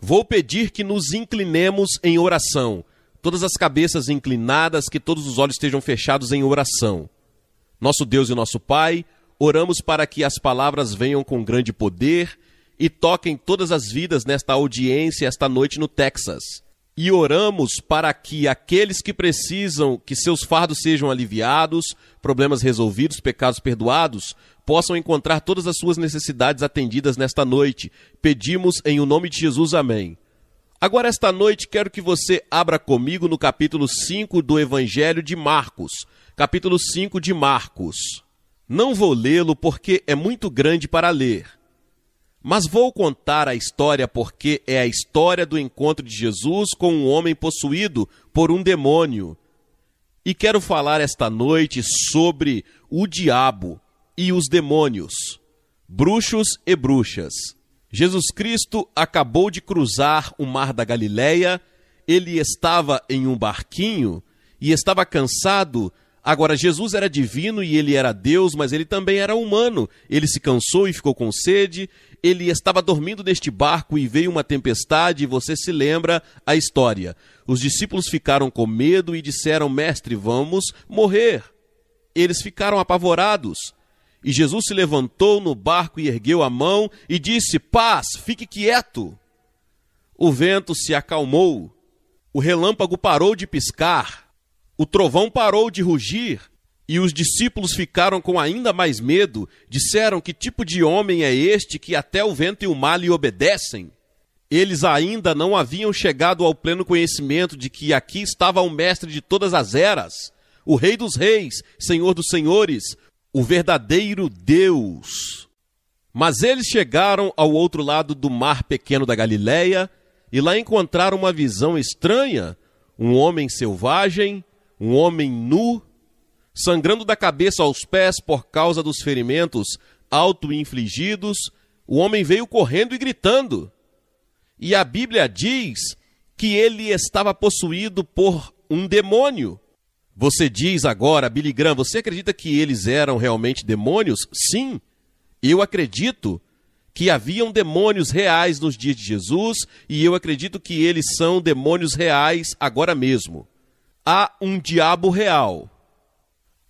Vou pedir que nos inclinemos em oração. Todas as cabeças inclinadas, que todos os olhos estejam fechados em oração. Nosso Deus e nosso Pai, oramos para que as palavras venham com grande poder e toquem todas as vidas nesta audiência esta noite no Texas. E oramos para que aqueles que precisam que seus fardos sejam aliviados, problemas resolvidos, pecados perdoados, possam encontrar todas as suas necessidades atendidas nesta noite. Pedimos em o nome de Jesus, amém. Agora, esta noite, quero que você abra comigo no capítulo 5 do Evangelho de Marcos. Capítulo 5 de Marcos. Não vou lê-lo porque é muito grande para ler. Mas vou contar a história porque é a história do encontro de Jesus com um homem possuído por um demônio. E quero falar esta noite sobre o diabo e os demônios, bruxos e bruxas. Jesus Cristo acabou de cruzar o mar da Galileia, ele estava em um barquinho e estava cansado. Agora, Jesus era divino e ele era Deus, mas ele também era humano. Ele se cansou e ficou com sede. Ele estava dormindo neste barco e veio uma tempestade, e você se lembra a história. Os discípulos ficaram com medo e disseram: Mestre, vamos morrer. Eles ficaram apavorados. E Jesus se levantou no barco e ergueu a mão e disse: Paz, fique quieto. O vento se acalmou. O relâmpago parou de piscar. O trovão parou de rugir, e os discípulos ficaram com ainda mais medo. Disseram: que tipo de homem é este que até o vento e o mar lhe obedecem? Eles ainda não haviam chegado ao pleno conhecimento de que aqui estava o mestre de todas as eras, o Rei dos reis, Senhor dos senhores, o verdadeiro Deus. Mas eles chegaram ao outro lado do mar pequeno da Galileia, e lá encontraram uma visão estranha, um homem selvagem, um homem nu, sangrando da cabeça aos pés por causa dos ferimentos auto-infligidos. O homem veio correndo e gritando. E a Bíblia diz que ele estava possuído por um demônio. Você diz agora, Billy Graham, você acredita que eles eram realmente demônios? Sim, eu acredito que haviam demônios reais nos dias de Jesus, e eu acredito que eles são demônios reais agora mesmo. Há um diabo real.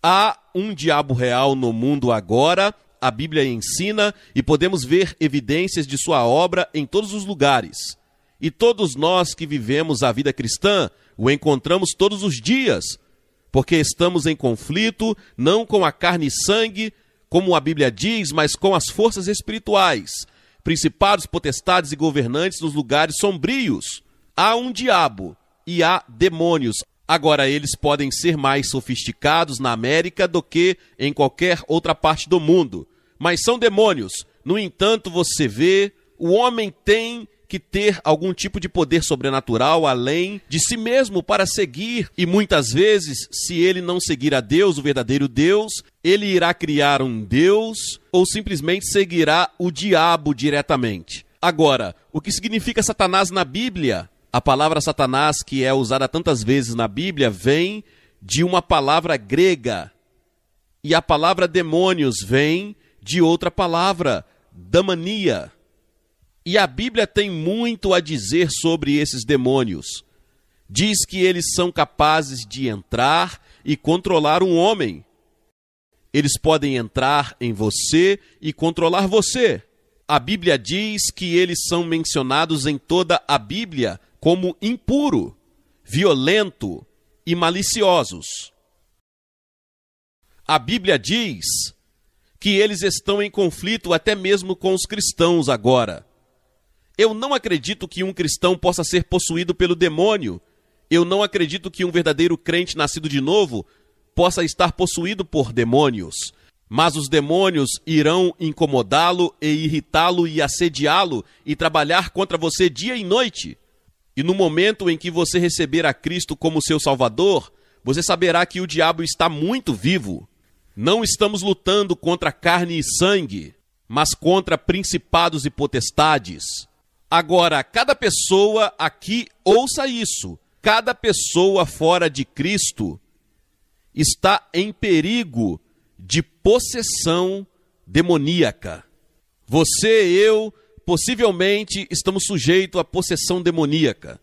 Há um diabo real no mundo agora, a Bíblia ensina, e podemos ver evidências de sua obra em todos os lugares. E todos nós que vivemos a vida cristã o encontramos todos os dias, porque estamos em conflito, não com a carne e sangue, como a Bíblia diz, mas com as forças espirituais, principados, potestades e governantes nos lugares sombrios. Há um diabo e há demônios. Agora, eles podem ser mais sofisticados na América do que em qualquer outra parte do mundo, mas são demônios. No entanto, você vê, o homem tem que ter algum tipo de poder sobrenatural além de si mesmo para seguir, e muitas vezes, se ele não seguir a Deus, o verdadeiro Deus, ele irá criar um Deus ou simplesmente seguirá o diabo diretamente. Agora, o que significa Satanás na Bíblia? A palavra Satanás, que é usada tantas vezes na Bíblia, vem de uma palavra grega, e a palavra demônios vem de outra palavra, damania. E a Bíblia tem muito a dizer sobre esses demônios. Diz que eles são capazes de entrar e controlar um homem. Eles podem entrar em você e controlar você. A Bíblia diz que eles são mencionados em toda a Bíblia como impuro, violento e maliciosos. A Bíblia diz que eles estão em conflito até mesmo com os cristãos agora. Eu não acredito que um cristão possa ser possuído pelo demônio. Eu não acredito que um verdadeiro crente nascido de novo possa estar possuído por demônios. Mas os demônios irão incomodá-lo e irritá-lo e assediá-lo e trabalhar contra você dia e noite. E no momento em que você receber a Cristo como seu Salvador, você saberá que o diabo está muito vivo. Não estamos lutando contra carne e sangue, mas contra principados e potestades. Agora, cada pessoa aqui, ouça isso, cada pessoa fora de Cristo está em perigo de possessão demoníaca. Você e eu possivelmente estamos sujeitos à possessão demoníaca.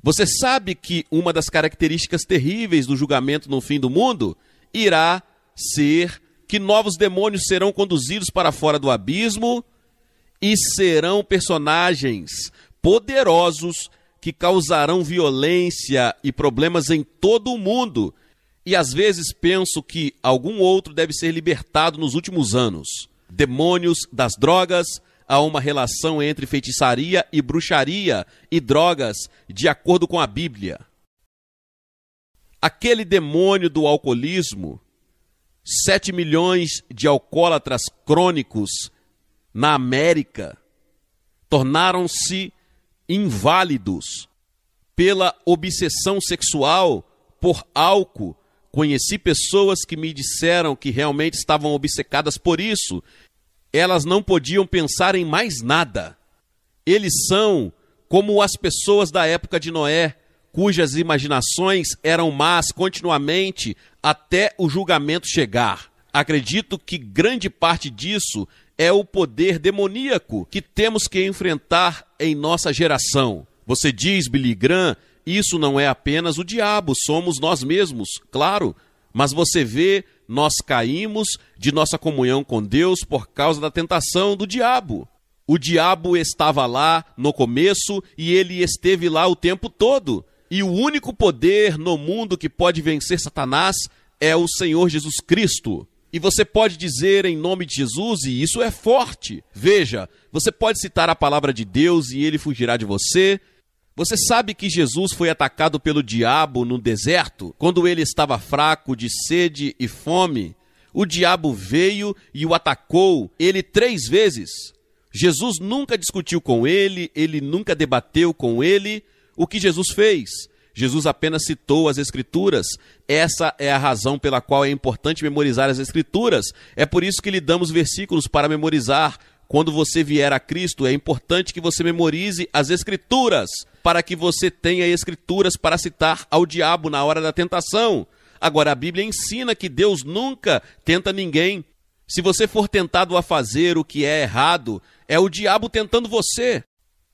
Você sabe que uma das características terríveis do julgamento no fim do mundo irá ser que novos demônios serão conduzidos para fora do abismo e serão personagens poderosos que causarão violência e problemas em todo o mundo. E às vezes penso que algum outro deve ser libertado nos últimos anos. Demônios das drogas, há uma relação entre feitiçaria e bruxaria e drogas, de acordo com a Bíblia. Aquele demônio do alcoolismo, 7 milhões de alcoólatras crônicos na América tornaram-se inválidos pela obsessão sexual por álcool. Conheci pessoas que me disseram que realmente estavam obcecadas por isso. Elas não podiam pensar em mais nada. Eles são como as pessoas da época de Noé, cujas imaginações eram más continuamente até o julgamento chegar. Acredito que grande parte disso é o poder demoníaco que temos que enfrentar em nossa geração. Você diz, Billy Graham, isso não é apenas o diabo, somos nós mesmos, claro. Mas você vê, nós caímos de nossa comunhão com Deus por causa da tentação do diabo. O diabo estava lá no começo e ele esteve lá o tempo todo. E o único poder no mundo que pode vencer Satanás é o Senhor Jesus Cristo. E você pode dizer em nome de Jesus, e isso é forte. Veja, você pode citar a palavra de Deus e ele fugirá de você. Você sabe que Jesus foi atacado pelo diabo no deserto, quando ele estava fraco de sede e fome? O diabo veio e o atacou, ele 3 vezes. Jesus nunca discutiu com ele nunca debateu com ele. O que Jesus fez? Jesus apenas citou as Escrituras. Essa é a razão pela qual é importante memorizar as Escrituras. É por isso que lhe damos versículos para memorizar. Quando você vier a Cristo, é importante que você memorize as Escrituras, para que você tenha Escrituras para citar ao diabo na hora da tentação. Agora, a Bíblia ensina que Deus nunca tenta ninguém. Se você for tentado a fazer o que é errado, é o diabo tentando você.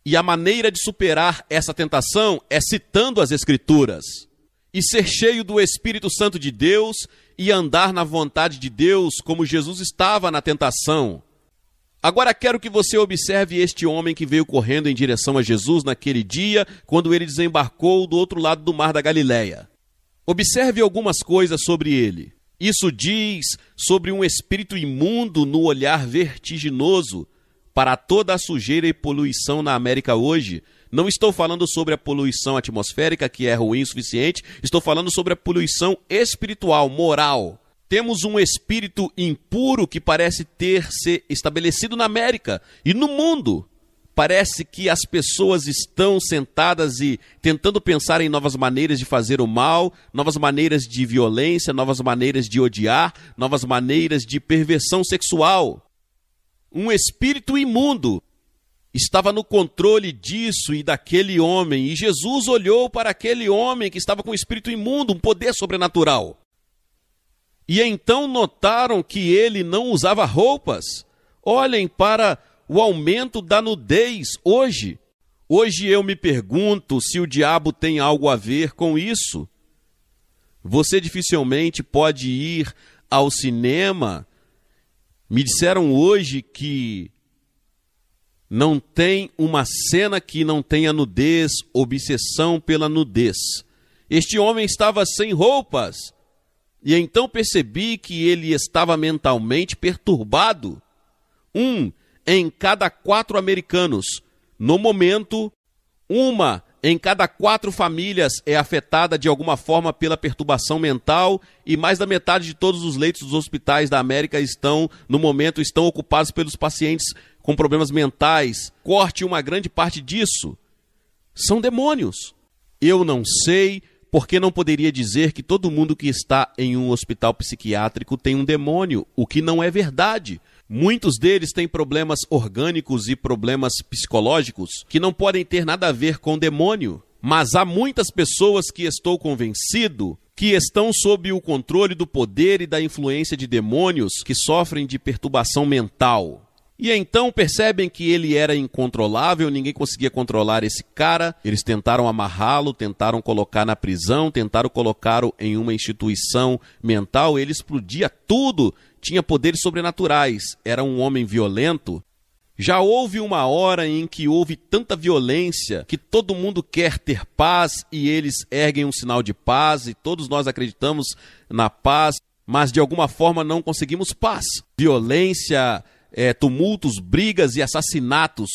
E a maneira de superar essa tentação é citando as Escrituras. E ser cheio do Espírito Santo de Deus e andar na vontade de Deus, como Jesus estava na tentação. Agora quero que você observe este homem que veio correndo em direção a Jesus naquele dia, quando ele desembarcou do outro lado do mar da Galileia. Observe algumas coisas sobre ele. Isso diz sobre um espírito imundo no olhar vertiginoso para toda a sujeira e poluição na América hoje. Não estou falando sobre a poluição atmosférica, que é ruim o suficiente, estou falando sobre a poluição espiritual, moral. Temos um espírito impuro que parece ter se estabelecido na América e no mundo. Parece que as pessoas estão sentadas e tentando pensar em novas maneiras de fazer o mal, novas maneiras de violência, novas maneiras de odiar, novas maneiras de perversão sexual. Um espírito imundo estava no controle disso e daquele homem, e Jesus olhou para aquele homem que estava com um espírito imundo, um poder sobrenatural. E então notaram que ele não usava roupas. Olhem para o aumento da nudez hoje. Hoje eu me pergunto se o diabo tem algo a ver com isso. Você dificilmente pode ir ao cinema. Me disseram hoje que não tem uma cena que não tenha nudez, obsessão pela nudez. Este homem estava sem roupas. E então percebi que ele estava mentalmente perturbado. 1 em cada 4 americanos. No momento, 1 em cada 4 famílias é afetada de alguma forma pela perturbação mental, e mais da metade de todos os leitos dos hospitais da América no momento, estão ocupados pelos pacientes com problemas mentais. Corte uma grande parte disso. São demônios. Eu não sei porque não poderia dizer que todo mundo que está em um hospital psiquiátrico tem um demônio, o que não é verdade. Muitos deles têm problemas orgânicos e problemas psicológicos que não podem ter nada a ver com demônio. Mas há muitas pessoas que estou convencido que estão sob o controle do poder e da influência de demônios que sofrem de perturbação mental. E então percebem que ele era incontrolável, ninguém conseguia controlar esse cara. Eles tentaram amarrá-lo, tentaram colocar na prisão, tentaram colocá-lo em uma instituição mental. Ele explodia tudo, tinha poderes sobrenaturais, era um homem violento. Já houve uma hora em que houve tanta violência que todo mundo quer ter paz e eles erguem um sinal de paz e todos nós acreditamos na paz, mas de alguma forma não conseguimos paz. Violência, tumultos, brigas e assassinatos.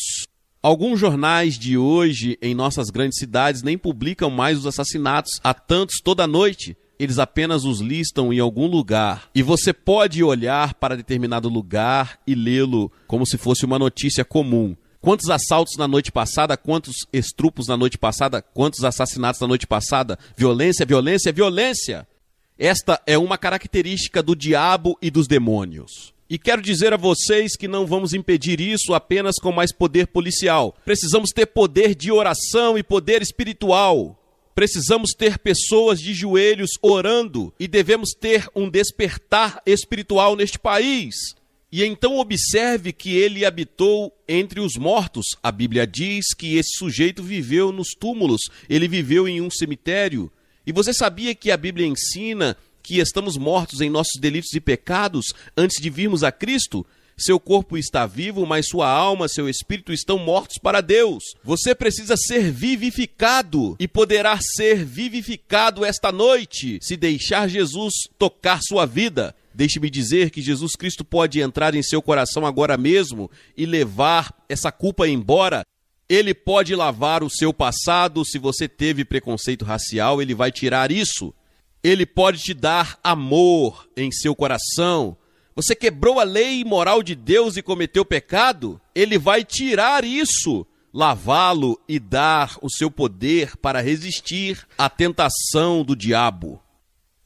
Alguns jornais de hoje em nossas grandes cidades nem publicam mais os assassinatos. Há tantos toda noite. Eles apenas os listam em algum lugar. E você pode olhar para determinado lugar e lê-lo como se fosse uma notícia comum. Quantos assaltos na noite passada, quantos estrupos na noite passada, quantos assassinatos na noite passada. Violência, violência, violência. Esta é uma característica do diabo e dos demônios. E quero dizer a vocês que não vamos impedir isso apenas com mais poder policial. Precisamos ter poder de oração e poder espiritual. Precisamos ter pessoas de joelhos orando e devemos ter um despertar espiritual neste país. E então observe que ele habitou entre os mortos. A Bíblia diz que esse sujeito viveu nos túmulos, ele viveu em um cemitério. E você sabia que a Bíblia ensina que estamos mortos em nossos delitos e pecados antes de virmos a Cristo? Seu corpo está vivo, mas sua alma, seu espírito estão mortos para Deus. Você precisa ser vivificado e poderá ser vivificado esta noite se deixar Jesus tocar sua vida. Deixe-me dizer que Jesus Cristo pode entrar em seu coração agora mesmo e levar essa culpa embora. Ele pode lavar o seu passado. Se você teve preconceito racial, ele vai tirar isso. Ele pode te dar amor em seu coração. Você quebrou a lei moral de Deus e cometeu pecado? Ele vai tirar isso, lavá-lo e dar o seu poder para resistir à tentação do diabo.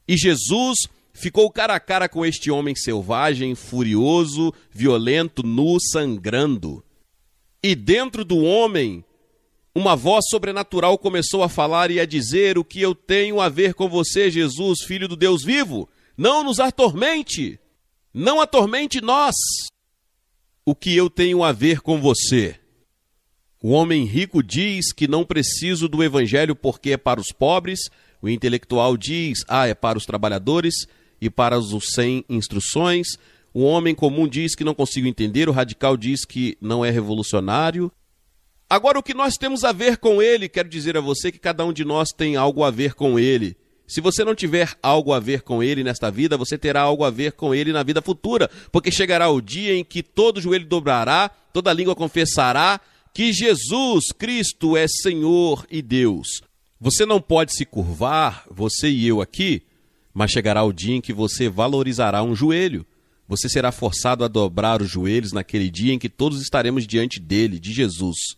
E Jesus ficou cara a cara com este homem selvagem, furioso, violento, nu, sangrando. E dentro do homem, uma voz sobrenatural começou a falar e a dizer: o que eu tenho a ver com você, Jesus, Filho do Deus vivo? Não nos atormente, não atormente nós. O que eu tenho a ver com você? O homem rico diz que não preciso do evangelho porque é para os pobres. O intelectual diz, é para os trabalhadores e para os sem instruções. O homem comum diz que não consigo entender. O radical diz que não é revolucionário. Agora, o que nós temos a ver com ele, quero dizer a você que cada um de nós tem algo a ver com ele. Se você não tiver algo a ver com ele nesta vida, você terá algo a ver com ele na vida futura, porque chegará o dia em que todo joelho dobrará, toda língua confessará que Jesus Cristo é Senhor e Deus. Você não pode se curvar, você e eu aqui, mas chegará o dia em que você valorizará um joelho. Você será forçado a dobrar os joelhos naquele dia em que todos estaremos diante dele, de Jesus.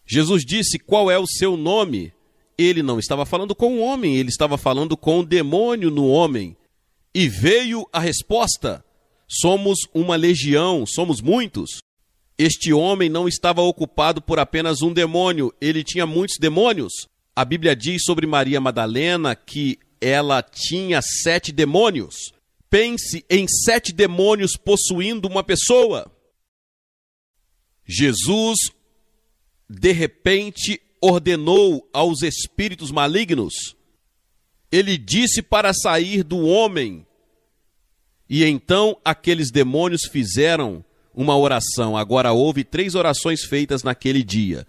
Jesus disse: qual é o seu nome? Ele não estava falando com o homem, ele estava falando com o demônio no homem. E veio a resposta: somos uma legião, somos muitos. Este homem não estava ocupado por apenas um demônio, ele tinha muitos demônios. A Bíblia diz sobre Maria Madalena que ela tinha 7 demônios. Pense em 7 demônios possuindo uma pessoa. Jesus, de repente, ordenou aos espíritos malignos. Ele disse para sair do homem. E então aqueles demônios fizeram uma oração. Agora houve 3 orações feitas naquele dia.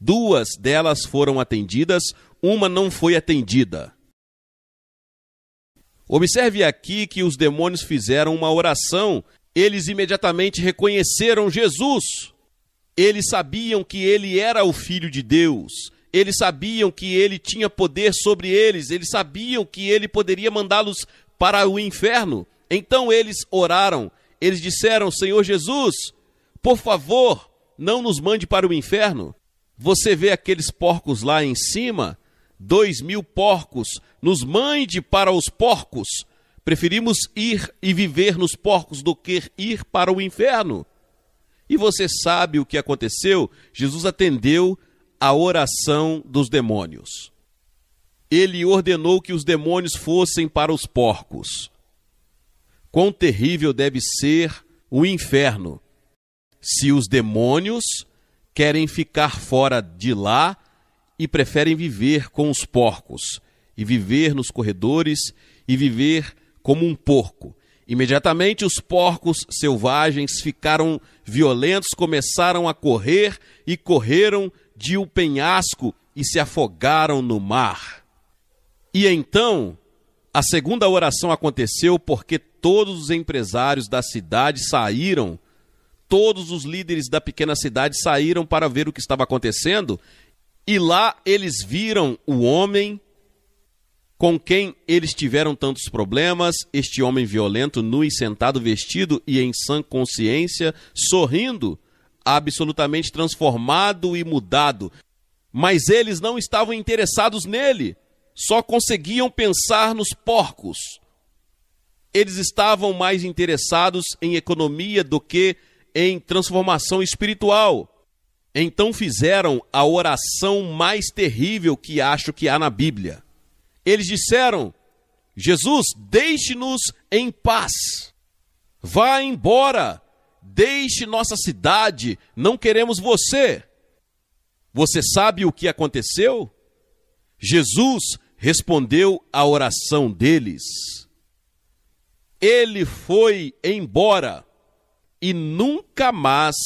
2 delas foram atendidas, uma não foi atendida. Observe aqui que os demônios fizeram uma oração. Eles imediatamente reconheceram Jesus. Eles sabiam que ele era o Filho de Deus. Eles sabiam que ele tinha poder sobre eles. Eles sabiam que ele poderia mandá-los para o inferno. Então eles oraram. Eles disseram: Senhor Jesus, por favor, não nos mande para o inferno. Você vê aqueles porcos lá em cima? 2.000 porcos. Nos mande para os porcos. Preferimos ir e viver nos porcos do que ir para o inferno. E você sabe o que aconteceu? Jesus atendeu a oração dos demônios. Ele ordenou que os demônios fossem para os porcos. Quão terrível deve ser o inferno Se os demônios querem ficar fora de lá e preferem viver com os porcos, e viver nos corredores, e viver como um porco. Imediatamente os porcos selvagens ficaram violentos, começaram a correr e correram de um penhasco e se afogaram no mar. E então, a segunda oração aconteceu porque todos os empresários da cidade saíram, todos os líderes da pequena cidade saíram para ver o que estava acontecendo, e lá eles viram o homem com quem eles tiveram tantos problemas, este homem violento, nu e sentado, vestido e em sã consciência, sorrindo, absolutamente transformado e mudado. Mas eles não estavam interessados nele, só conseguiam pensar nos porcos. Eles estavam mais interessados em economia do que em transformação espiritual. Então fizeram a oração mais terrível que acho que há na Bíblia. Eles disseram: Jesus, deixe-nos em paz. Vá embora. Deixe nossa cidade. Não queremos você. Você sabe o que aconteceu? Jesus respondeu à oração deles. Ele foi embora e nunca mais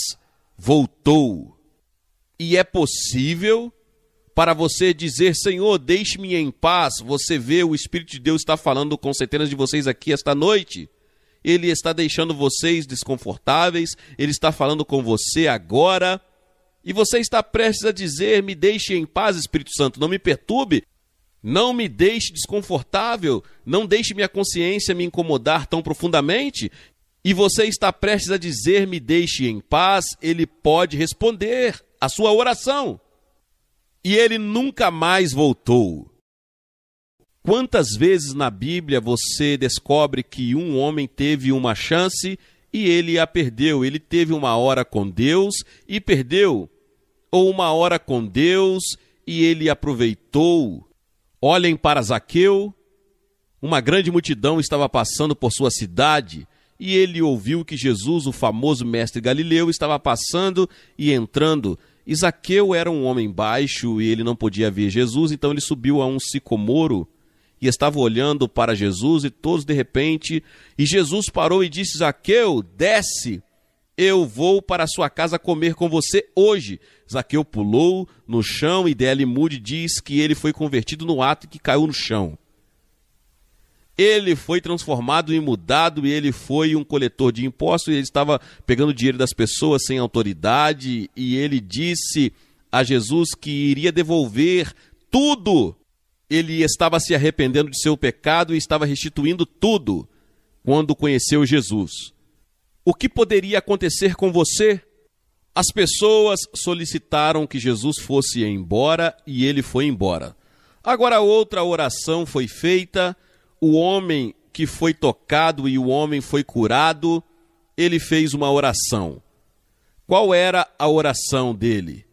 voltou. E é possível para você dizer: Senhor, deixe-me em paz. Você vê, o Espírito de Deus está falando com centenas de vocês aqui esta noite. Ele está deixando vocês desconfortáveis. Ele está falando com você agora. E você está prestes a dizer: me deixe em paz, Espírito Santo, não me perturbe. Não me deixe desconfortável. Não deixe minha consciência me incomodar tão profundamente. E você está prestes a dizer: me deixe em paz. Ele pode responder a sua oração. E ele nunca mais voltou. Quantas vezes na Bíblia você descobre que um homem teve uma chance e ele a perdeu? Ele teve uma hora com Deus e perdeu. Ou uma hora com Deus e ele aproveitou. Olhem para Zaqueu. Uma grande multidão estava passando por sua cidade e ele ouviu que Jesus, o famoso mestre Galileu, estava passando e entrando. E Zaqueu era um homem baixo e ele não podia ver Jesus, então ele subiu a um sicomoro e estava olhando para Jesus e todos de repente, e Jesus parou e disse: Zaqueu, desce, eu vou para a sua casa comer com você hoje. Zaqueu pulou no chão e D.L. Moody diz que ele foi convertido no ato que caiu no chão. Ele foi transformado e mudado, e ele foi um coletor de impostos, e ele estava pegando dinheiro das pessoas sem autoridade, e ele disse a Jesus que iria devolver tudo. Ele estava se arrependendo de seu pecado e estava restituindo tudo quando conheceu Jesus. O que poderia acontecer com você? As pessoas solicitaram que Jesus fosse embora e ele foi embora. Agora outra oração foi feita. O homem que foi tocado e o homem foi curado, ele fez uma oração. Qual era a oração dele?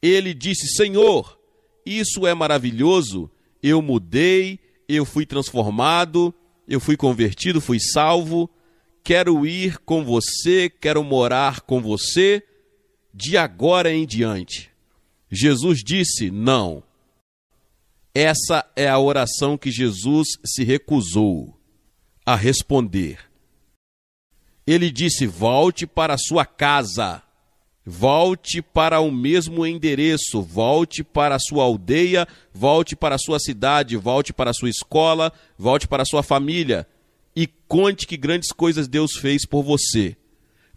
Ele disse: Senhor, isso é maravilhoso, eu mudei, eu fui transformado, eu fui convertido, fui salvo, quero ir com você, quero morar com você, de agora em diante. Jesus disse: não. Essa é a oração que Jesus se recusou a responder. Ele disse: volte para a sua casa, volte para o mesmo endereço, volte para a sua aldeia, volte para a sua cidade, volte para a sua escola, volte para a sua família e conte que grandes coisas Deus fez por você.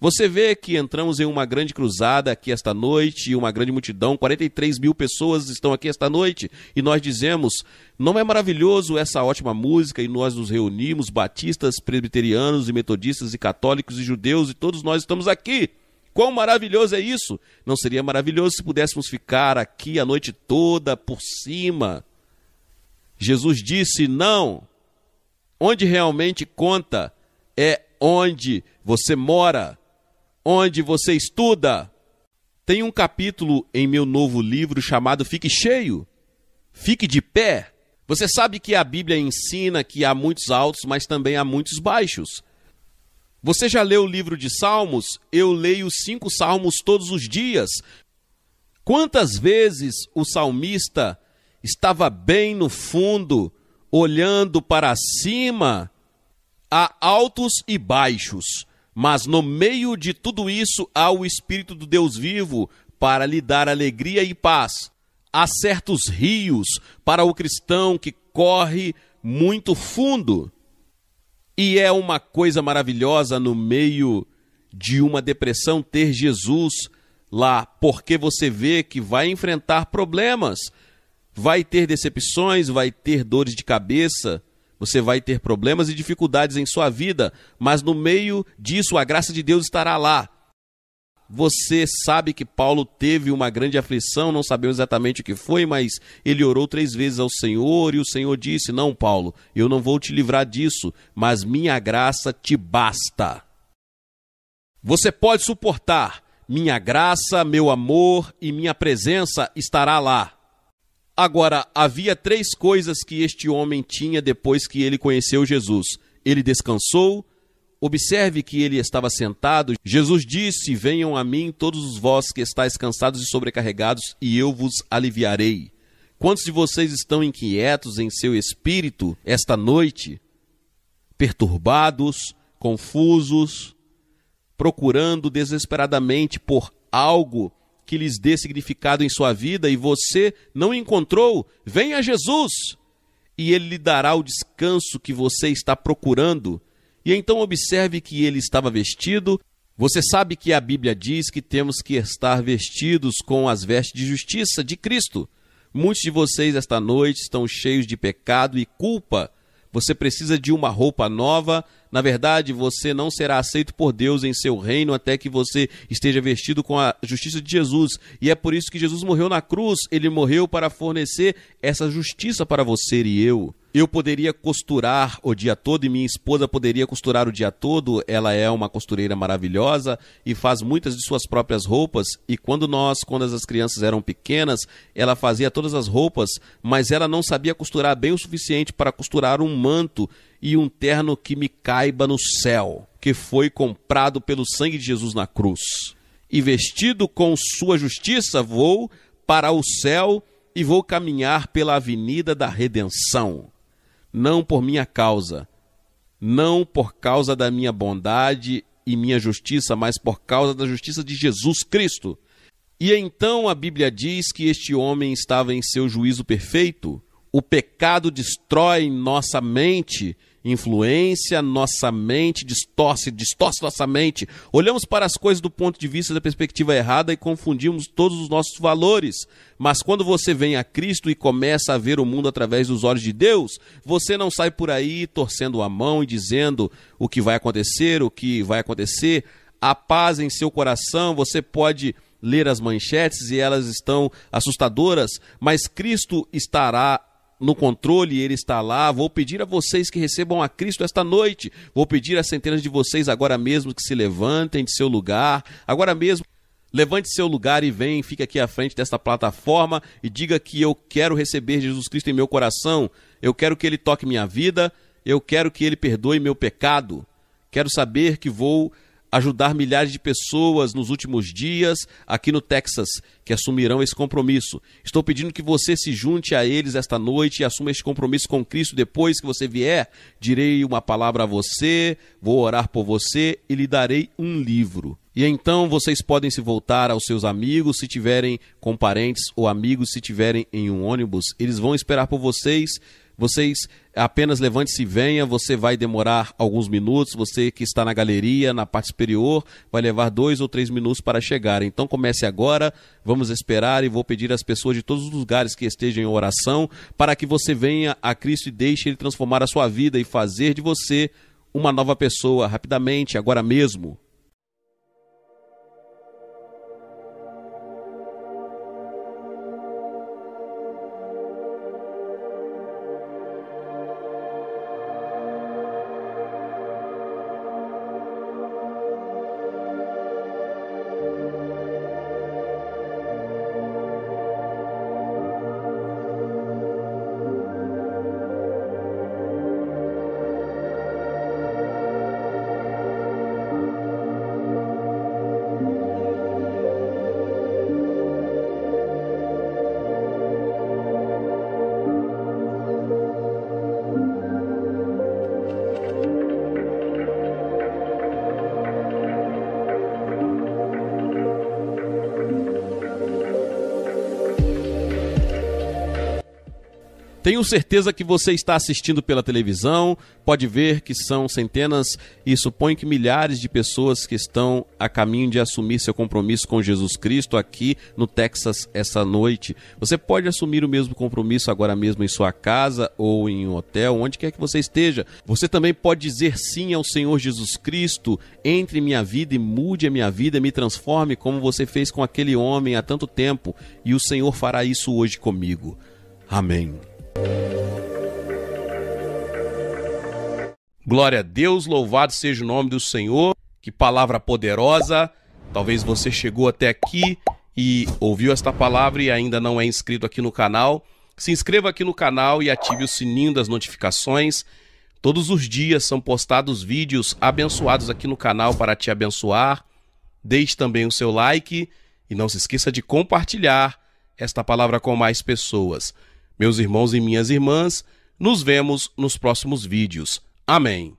Você vê que entramos em uma grande cruzada aqui esta noite, uma grande multidão, 43 mil pessoas estão aqui esta noite, e nós dizemos: não é maravilhoso essa ótima música? E nós nos reunimos, batistas, presbiterianos e metodistas e católicos e judeus, e todos nós estamos aqui. Quão maravilhoso é isso? Não seria maravilhoso se pudéssemos ficar aqui a noite toda por cima? Jesus disse: não. Onde realmente conta é onde você mora, onde você estuda. Tem um capítulo em meu novo livro chamado Fique Cheio, Fique de Pé. Você sabe que a Bíblia ensina que há muitos altos, mas também há muitos baixos. Você já leu o livro de Salmos? Eu leio 5 salmos todos os dias. Quantas vezes o salmista estava bem no fundo, olhando para cima? Há altos e baixos, mas no meio de tudo isso há o Espírito do Deus vivo para lhe dar alegria e paz. Há certos rios para o cristão que corre muito fundo. E é uma coisa maravilhosa no meio de uma depressão ter Jesus lá, porque você vê que vai enfrentar problemas, vai ter decepções, vai ter dores de cabeça, você vai ter problemas e dificuldades em sua vida, mas no meio disso a graça de Deus estará lá. Você sabe que Paulo teve uma grande aflição, não sabemos exatamente o que foi, mas ele orou 3 vezes ao Senhor e o Senhor disse: não, Paulo, eu não vou te livrar disso, mas minha graça te basta. Você pode suportar, minha graça, meu amor e minha presença estará lá. Agora, havia 3 coisas que este homem tinha depois que ele conheceu Jesus. Ele descansou. Observe que ele estava sentado. Jesus disse: venham a mim todos vós que estáis cansados e sobrecarregados, e eu vos aliviarei. Quantos de vocês estão inquietos em seu espírito esta noite? Perturbados, confusos, procurando desesperadamente por algo que lhes dê significado em sua vida, e você não encontrou? Venha a Jesus, e ele lhe dará o descanso que você está procurando. E então observe que ele estava vestido. Você sabe que a Bíblia diz que temos que estar vestidos com as vestes de justiça de Cristo. Muitos de vocês esta noite estão cheios de pecado e culpa. Você precisa de uma roupa nova. Na verdade, você não será aceito por Deus em seu reino até que você esteja vestido com a justiça de Jesus. E é por isso que Jesus morreu na cruz. Ele morreu para fornecer essa justiça para você e eu. Eu poderia costurar o dia todo e minha esposa poderia costurar o dia todo. Ela é uma costureira maravilhosa e faz muitas de suas próprias roupas. E quando as crianças eram pequenas, ela fazia todas as roupas, mas ela não sabia costurar bem o suficiente para costurar um manto e um terno que me caiba no céu, que foi comprado pelo sangue de Jesus na cruz. E vestido com sua justiça, vou para o céu e vou caminhar pela avenida da redenção. Não por minha causa, não por causa da minha bondade e minha justiça, mas por causa da justiça de Jesus Cristo. E então a Bíblia diz que este homem estava em seu juízo perfeito. O pecado destrói nossa mente, influencia nossa mente, distorce nossa mente. Olhamos para as coisas do ponto de vista da perspectiva errada e confundimos todos os nossos valores. Mas quando você vem a Cristo e começa a ver o mundo através dos olhos de Deus, você não sai por aí torcendo a mão e dizendo o que vai acontecer, Há paz em seu coração. Você pode ler as manchetes e elas estão assustadoras, mas Cristo estará no controle, ele está lá. Vou pedir a vocês que recebam a Cristo esta noite. Vou pedir a centenas de vocês agora mesmo que se levantem de seu lugar. Agora mesmo, levante seu lugar e vem, fique aqui à frente desta plataforma e diga que eu quero receber Jesus Cristo em meu coração. Eu quero que ele toque minha vida. Eu quero que ele perdoe meu pecado. Quero saber que vou ajudar milhares de pessoas nos últimos dias aqui no Texas, que assumirão esse compromisso. Estou pedindo que você se junte a eles esta noite e assuma este compromisso com Cristo. Depois que você vier, direi uma palavra a você, vou orar por você e lhe darei um livro. E então vocês podem se voltar aos seus amigos, se tiverem com parentes ou amigos, se tiverem em um ônibus, eles vão esperar por vocês. Vocês apenas levante-se e venha. Você vai demorar alguns minutos. Você que está na galeria, na parte superior, vai levar 2 ou 3 minutos para chegar. Então comece agora, vamos esperar e vou pedir às pessoas de todos os lugares que estejam em oração para que você venha a Cristo e deixe Ele transformar a sua vida e fazer de você uma nova pessoa rapidamente, agora mesmo. Tenho certeza que você está assistindo pela televisão, pode ver que são centenas e suponho que milhares de pessoas que estão a caminho de assumir seu compromisso com Jesus Cristo aqui no Texas essa noite. Você pode assumir o mesmo compromisso agora mesmo em sua casa ou em um hotel, onde quer que você esteja. Você também pode dizer sim ao Senhor Jesus Cristo, entre em minha vida e mude a minha vida, me transforme como você fez com aquele homem há tanto tempo, e o Senhor fará isso hoje comigo. Amém. Glória a Deus, louvado seja o nome do Senhor. Que palavra poderosa. Talvez você chegou até aqui e ouviu esta palavra e ainda não é inscrito aqui no canal. Se inscreva aqui no canal e ative o sininho das notificações. Todos os dias são postados vídeos abençoados aqui no canal para te abençoar. Deixe também o seu like e não se esqueça de compartilhar esta palavra com mais pessoas. Meus irmãos e minhas irmãs, nos vemos nos próximos vídeos. Amém.